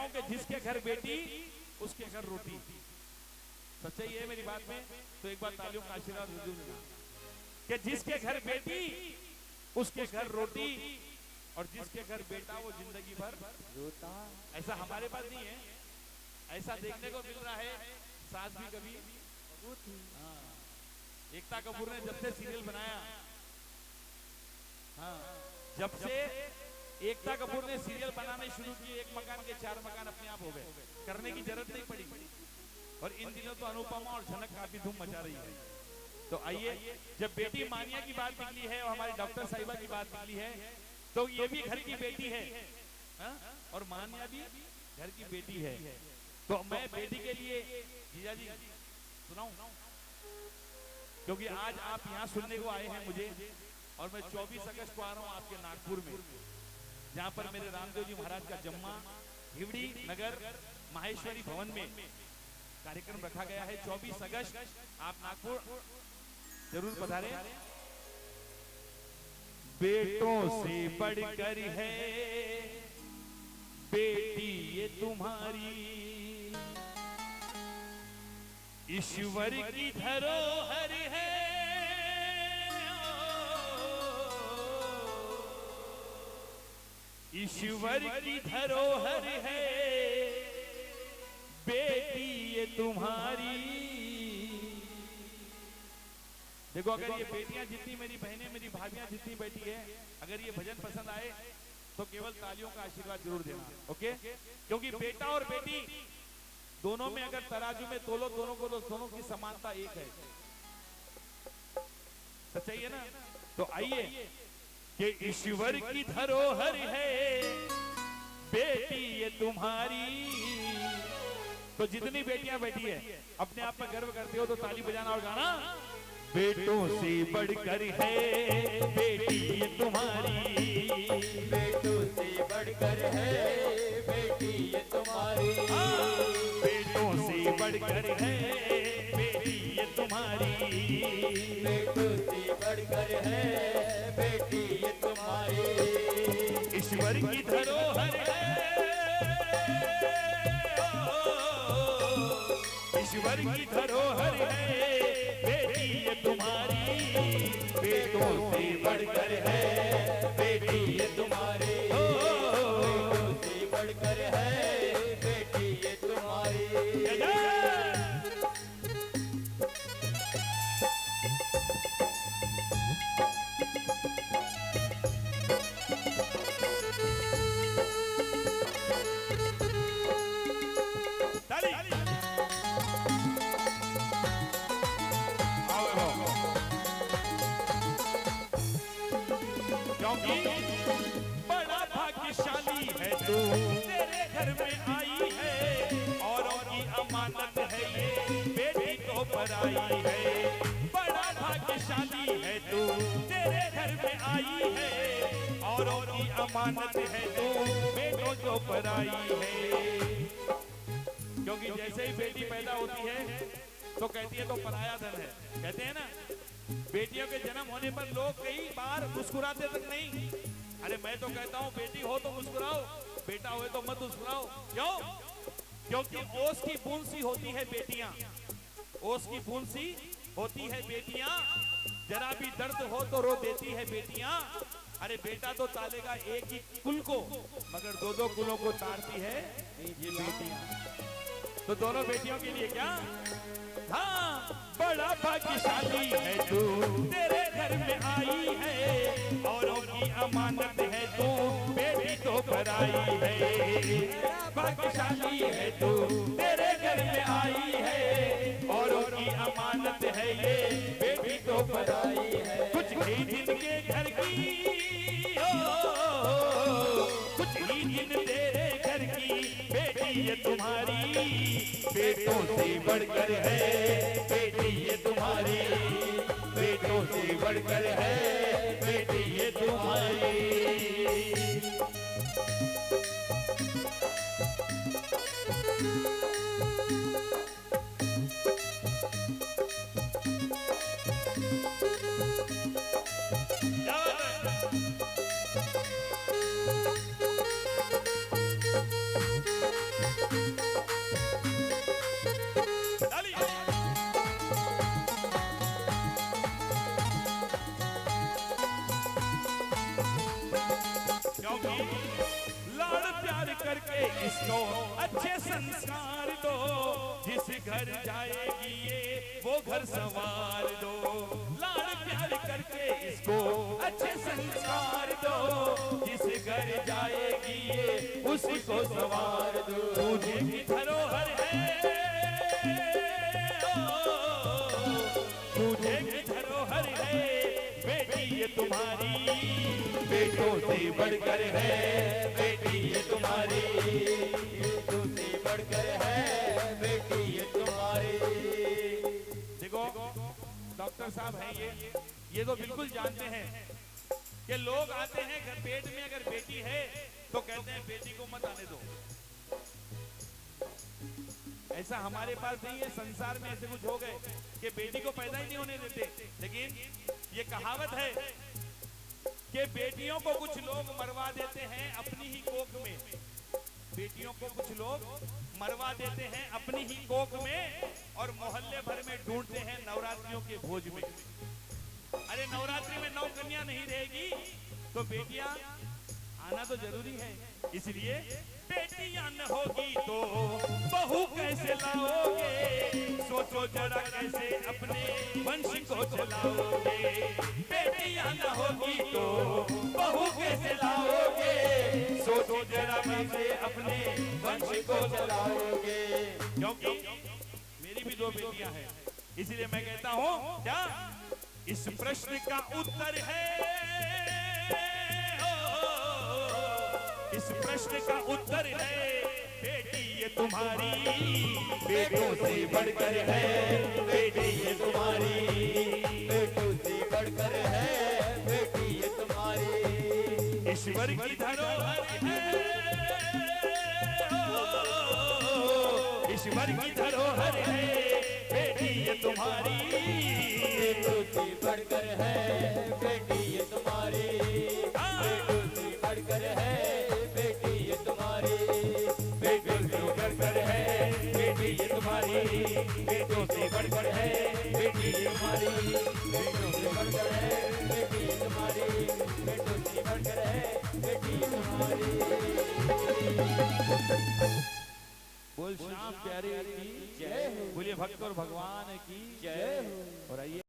हूँ कि जिसके घर बेटी उसके घर रोटी। सच्चाई है मेरी बात में, तो एक बार तालियों का आशीर्वाद जरूर देना कि जिसके घर बेटी उसके घर रोटी, और जिसके घर बेटा वो जिंदगी भर रोता। ऐसा हमारे पास नहीं है, ऐसा देखने को मिल रहा है। सास भी कभी एकता कपूर ने जब से सीरियल बनाया, हाँ, जब से एकता कपूर ने सीरियल बनाने शुरू किए, एक मकान के 4 मकान अपने आप हो गए, करने की जरूरत नहीं पड़ी। और इन दिनों तो अनुपमा और झनक काफी धूम मचा रही है। तो आइए, जब बेटी मानिया की बात निकली है और हमारी डॉक्टर साहिबा की बात निकली है, तो ये भी घर की बेटी है, हा? और मानिया भी घर की बेटी है। तो मैं बेटी के लिए जीजा जी सुनाऊं, क्योंकि आज आप यहाँ सुनने को आए हैं मुझे, और मैं 24 अगस्त को आ रहा हूँ आपके नागपुर में, जहाँ पर मेरे रामदेव जी महाराज का जम्मा हिवड़ी नगर माहेश्वरी भवन में कार्यक्रम रखा गया है। 24 अगस्त आप नागपुर जरूर पधारें। बेटों से बढ़कर है बेटी ये तुम्हारी, ईश्वर की धरोहर है, ईश्वर की धरोहर है बेटी ये तुम्हारी। देखो, अगर ये बेटियां जितनी मेरी बहनें, मेरी भाभियां जितनी बैठी है, अगर ये भजन पसंद आए तो केवल तालियों का आशीर्वाद जरूर देना, ओके? क्योंकि बेटा और बेटी दोनों में अगर तराजू में तोलो, दोनों को तो दोनों की समानता एक है। सच्चाई है ना? तो आइए कि ईश्वर की धरोहर है बेटी ये तुम्हारी। तो जितनी बेटियां बैठी है, अपने आप में गर्व करते हो तो ताली बजाना और गाना। बेटों से बढ़कर है बेटी ये तुम्हारी, बेटों से बढ़कर है बेटी ये तुम्हारी, बेटों से बढ़कर है बेटी ये तुम्हारी, बेटों से बढ़कर है बेटी ये तुम्हारी। ईश्वर की धरोहर है, ईश्वर की धरोहर है बेटी ये तुम्हारी, बेटों से बढ़कर है बेटी ये तुम्हारी, बेटों से बढ़कर है बेटी ये तुम्हारी। बड़ा भाग्यशाली है तू, तेरे घर में आई है, औरों की अमानत है ये बेटी तो पराई है। बड़ा भाग्यशाली है तू, तेरे घर में आई है, औरों की अमानत है तू बेटों तो पराई है। क्योंकि जैसे ही बेटी पैदा होती है तो कहती है तो पराया धन है, कहते हैं ना। बेटियों के जन्म होने पर लोग कई बार मुस्कुराते तक नहीं। अरे मैं तो कहता हूँ बेटी हो तो मुस्कुराओ, बेटा हो तो मत मुस्कुराओ। क्यों? क्योंकि ओस की बूंद सी होती है बेटियां, ओस की बूंद सी होती है बेटियां, जरा भी दर्द हो तो रो देती है बेटियां। अरे बेटा तो तालेगा एक ही कुल को, मगर 2-2 कुलों को तारती है ये बेटियां। तो दोनों बेटियों के लिए क्या? हाँ, बड़ा भाग्यशाली है तू, तेरे घर में आई है, औरों की अमानत है तू बेटी तो पराई है। भाग्यशाली है तू, तेरे घर में आई है, औरों की अमानत है ये बेटी तो पराई है। कुछ ही जिनके घर की कुछ ही जिन तेरे घर की बेटी ये तुम्हारी, बेटों से बढ़कर है बेटी ये तुम्हारी, बेटों से बढ़कर है बेटी ये तुम्हारी। ताली। क्योंकि लाड़ प्यार करके इसको अच्छे संस्कार दो, जिस घर जाएगी ये वो घर संवार दो। लाड़ प्यार करके इसको अच्छे संस्कार दो, जिस घर जाएगी ये उसी को संवार दो। पूजे की धरोहर है, पूजे की धरोहर है बेटी ये तुम्हारी, बेटों से बढ़कर है बेटी ये तुम्हारी, बेटों से बढ़कर है बेटी ये तुम्हारी। देखो डॉक्टर साहब हैं ये तो बिल्कुल जानते हैं कि लोग आते हैं घर, पेट में अगर बेटी है तो कहते हैं बेटी को मत आने दो। ऐसा हमारे पास नहीं है, संसार में ऐसे कुछ हो गए कि बेटी को पैदा ही नहीं होने देते। लेकिन ये कहावत है कि बेटियों को कुछ लोग मरवा देते हैं अपनी ही कोख में, बेटियों को कुछ लोग मरवा देते हैं अपनी ही कोख में, और मोहल्ले भर में ढूंढते हैं नवरात्रियों के भोज में। अरे नवरात्रि में 9 कन्या नहीं रहेगी तो बेटियां आना तो जरूरी है। इसलिए बेटियां न होगी तो बहू कैसे लाओगे, सोचो जरा कैसे अपने वंश को चलाओगे। बेटियां न होगी तो बहू कैसे लाओगे, सोचो जरा कैसे अपने वंश को चलाओगे। क्योंकि मेरी भी 2 बेटियां हैं, इसलिए मैं कहता हूं क्या इस प्रश्न का उत्तर है, इस प्रश्न का उत्तर है बेटी ये तुम्हारी, बेटों से बढ़कर है बेटी ये तुम्हारी, बेटों से बढ़कर है बेटी ये तुम्हारी। ईश्वर की धरोहर है, ईश्वर की धरोहर है बेटी ये तुम्हारी, बेटों से बढ़कर है बेटी ये तुम्हारी, बेटों से बढ़कर है बेटी ये तुम्हारी, बेटों से बढ़कर है बेटी ये तुम्हारी, बेटों से बढ़कर है बेटी ये तुम्हारी, बेटों से बढ़कर है बेटी ये तुम्हारी, बेटों से बढ़कर है बेटी ये तुम्हारी। बोल श्याम प्यारे की जय, बोलिए भक्त और भगवान की जय। और आइए